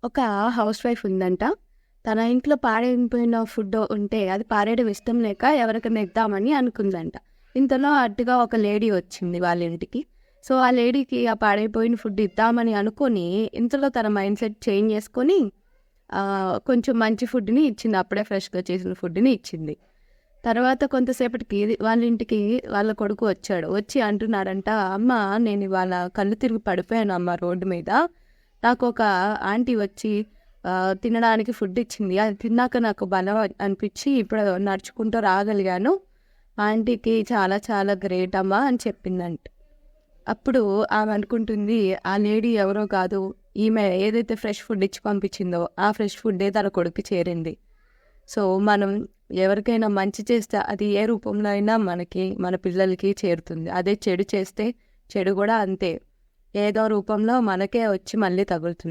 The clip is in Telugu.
ఒక హౌస్ వైఫ్ ఉందంట. తన ఇంట్లో పాడైపోయిన ఫుడ్ ఉంటే అది పారేయడం ఇష్టం లేక ఎవరికైనా ఇద్దామని అనుకుందంట. ఇంతలో అటుగా ఒక లేడీ వచ్చింది వాళ్ళ ఇంటికి. సో, ఆ లేడీకి ఆ పాడైపోయిన ఫుడ్ ఇద్దామని అనుకోని, ఇంతలో తన మైండ్ సెట్ చేంజ్ చేసుకొని కొంచెం మంచి ఫుడ్‌ని ఇచ్చింది. అప్పుడే ఫ్రెష్‌గా చేసిన ఫుడ్‌ని ఇచ్చింది. తర్వాత కొంతసేపటికి వాళ్ళ ఇంటికి వాళ్ళ కొడుకు వచ్చాడు. వచ్చి అంటున్నాడంట, "అమ్మ, నేను ఇవాళ కళ్ళు తిరిగి పడిపోయానమ్మ రోడ్డు మీద. నాకొక ఆంటీ వచ్చి తినడానికి ఫుడ్ ఇచ్చింది. అది తిన్నాక నాకు బలం అనిపించి ఇప్పుడు నడుచుకుంటూ రాగలిగాను. ఆంటీకి చాలా చాలా గ్రేట్ అమ్మా" అని చెప్పిందంట. అప్పుడు ఆమె అనుకుంటుంది, ఆ లేడీ ఎవరో కాదు, ఈమె ఏదైతే ఫ్రెష్ ఫుడ్ ఇచ్చి పంపించిందో ఆ ఫ్రెష్ ఫుడ్డే తన కొడుక్కి చేరింది. సో, మనం ఎవరికైనా మంచి చేస్తే అది ఏ రూపంలో అయినా మనకి, మన పిల్లలకి చేరుతుంది. అదే చెడు చేస్తే చెడు కూడా అంతే. ఏదో రూపంలో మనకే వచ్చి మళ్ళీ తగులుతుంది.